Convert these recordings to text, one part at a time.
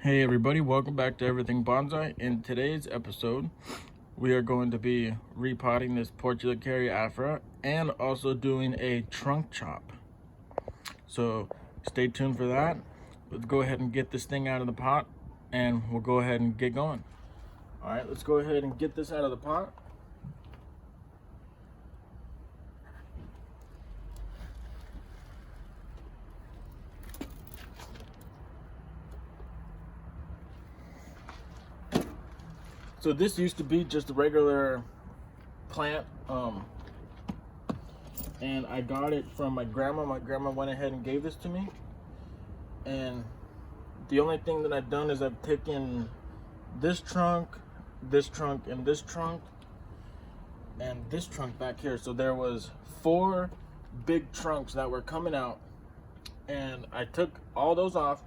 Hey everybody, welcome back to Everything Bonsai. In today's episode, we are going to be repotting this Portulacaria Afra and also doing a trunk chop. So stay tuned for that. Let's go ahead and get this thing out of the pot and we'll go ahead and get going. All right, let's go ahead and get this out of the pot. So this used to be just a regular plant, and I got it from my grandma. My grandma went ahead and gave this to me, and the only thing that I've done is I've taken this trunk, and this trunk, and this trunk back here. So there was 4 big trunks that were coming out, and I took all those off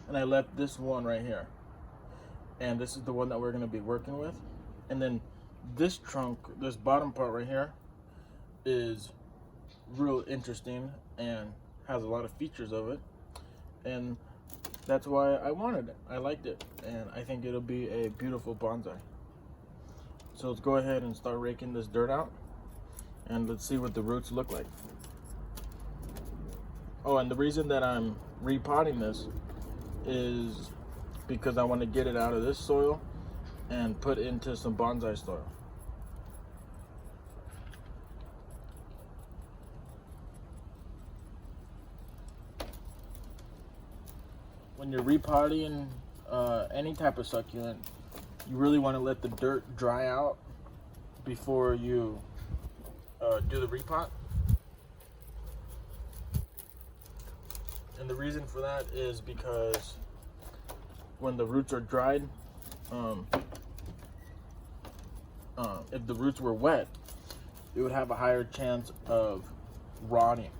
and I left this one right here. And this is the one that we're going to be working with. And then this trunk, this bottom part right here, is real interesting and has a lot of features of it. And that's why I wanted it. I liked it. And I think it'll be a beautiful bonsai. So let's go ahead and start raking this dirt out. And let's see what the roots look like. Oh, and the reason that I'm repotting this is because I want to get it out of this soil and put into some bonsai soil. When you're repotting any type of succulent, you really want to let the dirt dry out before you do the repot. And the reason for that is because when the roots are dried, if the roots were wet, it would have a higher chance of rotting.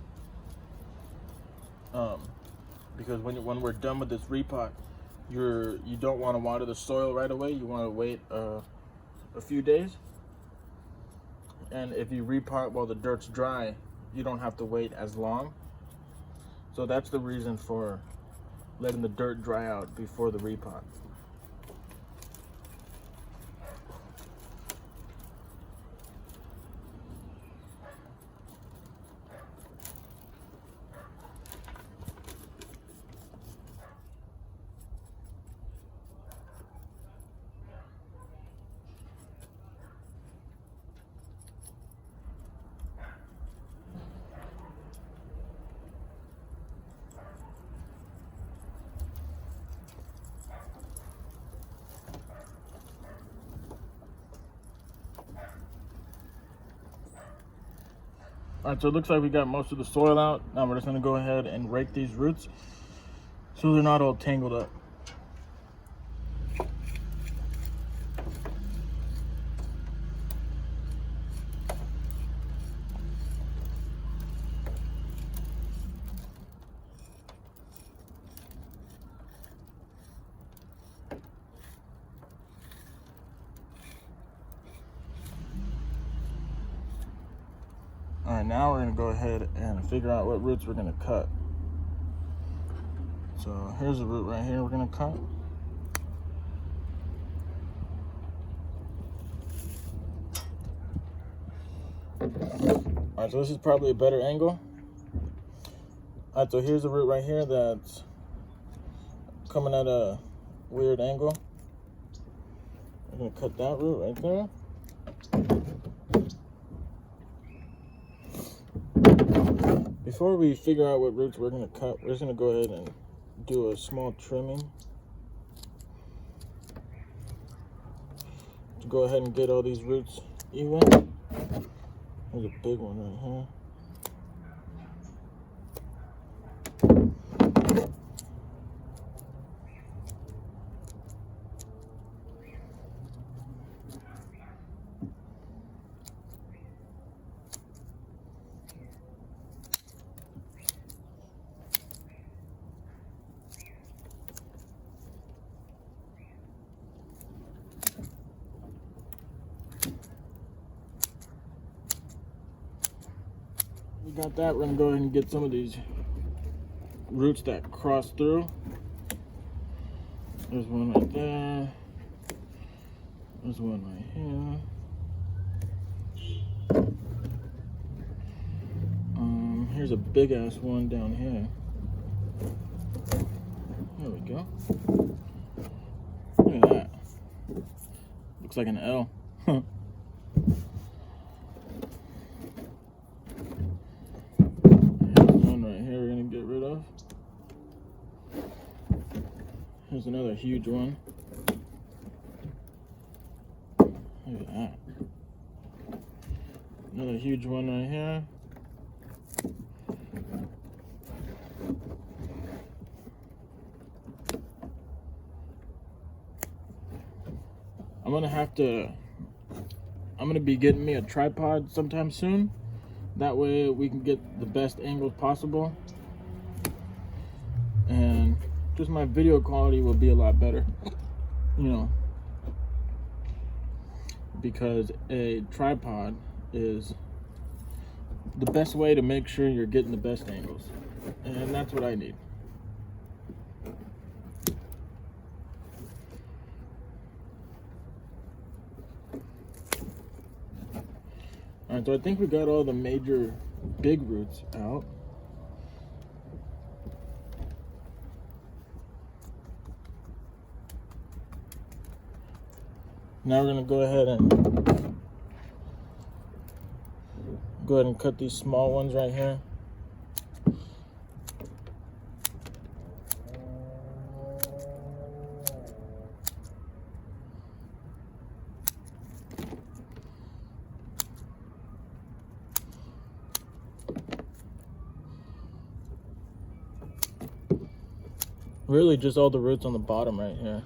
Because when we're done with this repot, you don't want to water the soil right away. You want to wait a few days. And if you repot while the dirt's dry, you don't have to wait as long. So that's the reason for letting the dirt dry out before the repot. All right, so it looks like we got most of the soil out. Now we're just gonna go ahead and rake these roots so they're not all tangled up. All right, now we're gonna go ahead and figure out what roots we're gonna cut. So here's a root right here we're gonna cut. All right, so this is probably a better angle. All right, so here's a root right here that's coming at a weird angle. We're gonna cut that root right there. Before we figure out what roots we're going to cut, we're just going to go ahead and do a small trimming to go ahead and get all these roots even. There's a big one right here. We got that. We're gonna go ahead and get some of these roots that cross through. There's one right there. There's one right here. Here's a big ass one down here. There we go. Look at that. Looks like an L. Here's one right here we're gonna get rid of. Here's another huge one. Look at that. Another huge one right here. I'm gonna be getting me a tripod sometime soon. That way we can get the best angles possible. And just my video quality will be a lot better, you know, because a tripod is the best way to make sure you're getting the best angles. And that's what I need. Alright, so I think we got all the major big roots out. Now we're gonna go ahead and cut these small ones right here. Really just all the roots on the bottom right here.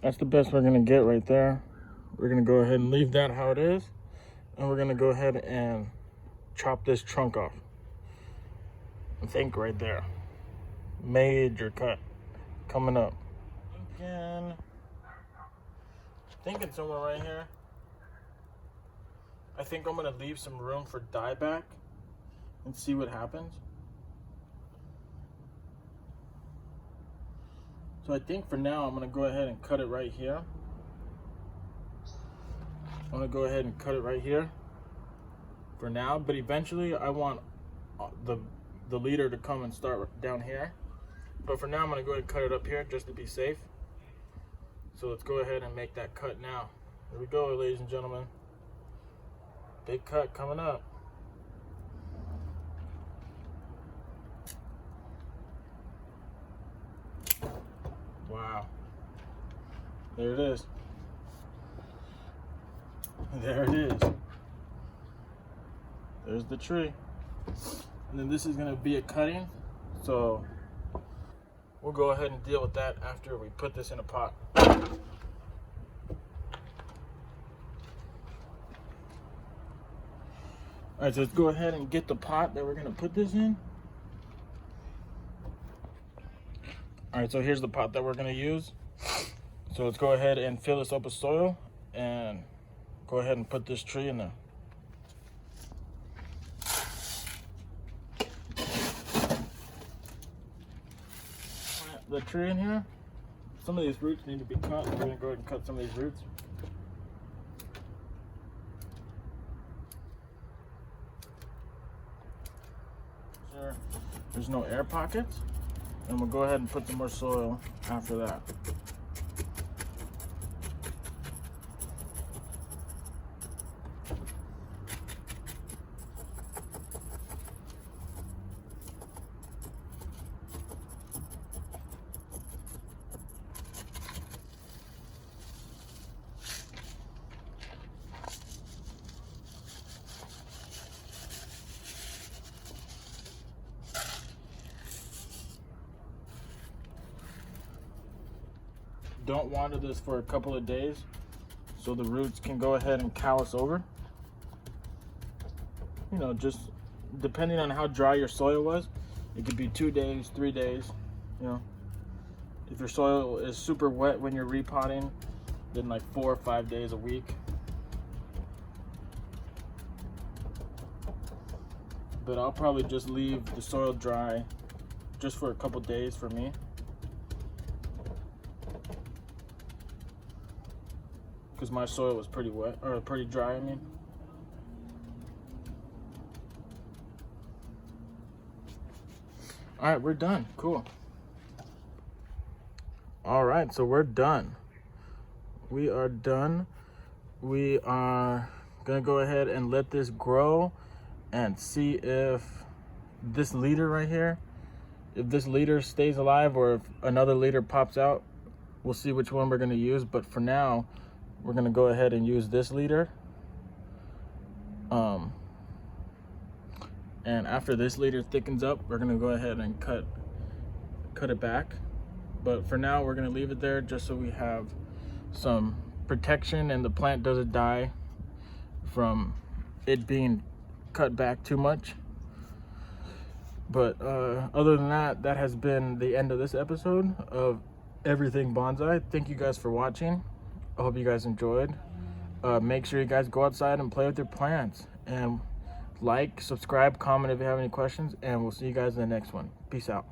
That's the best we're gonna get right there. We're gonna go ahead and leave that how it is. And we're gonna go ahead and chop this trunk off. I think right there. Major cut coming up. Again, thinking somewhere right here. I think I'm gonna leave some room for dieback and see what happens. So I think for now, I'm gonna go ahead and cut it right here. I'm gonna go ahead and cut it right here for now, but eventually I want the leader to come and start down here. But for now, I'm gonna go ahead and cut it up here just to be safe. So let's go ahead and make that cut now. Here we go, ladies and gentlemen. Big cut coming up. Wow. There it is. There it is. There's the tree. And then this is going to be a cutting. So we'll go ahead and deal with that after we put this in a pot. Alright, so let's go ahead and get the pot that we're going to put this in. Alright, so here's the pot that we're going to use. So let's go ahead and fill this up with soil and go ahead and put this tree in there. The tree in here, some of these roots need to be cut. We're going to go ahead and cut some of these roots. There's no air pockets, and we'll go ahead and put some more soil after that. don't water this for a couple of days so the roots can go ahead and callus over. You know, just depending on how dry your soil was, it could be 2 days, 3 days, you know. If your soil is super wet when you're repotting, then like 4 or 5 days a week. But I'll probably just leave the soil dry just for a couple days for me. Because my soil was pretty wet, or pretty dry, I mean. All right, we're done. Cool. All right, so we're done. We are done. We are gonna go ahead and let this grow and see if this leader right here, if this leader stays alive or if another leader pops out. We'll see which one we're gonna use, but for now, we're gonna go ahead and use this leader. And after this leader thickens up, we're gonna go ahead and cut it back. But for now, we're gonna leave it there just so we have some protection and the plant doesn't die from it being cut back too much. But other than that, that has been the end of this episode of Everything Bonsai. Thank you guys for watching. I hope you guys enjoyed. Make sure you guys go outside and play with your plants, and like, subscribe, comment if you have any questions, and we'll see you guys in the next one. Peace out.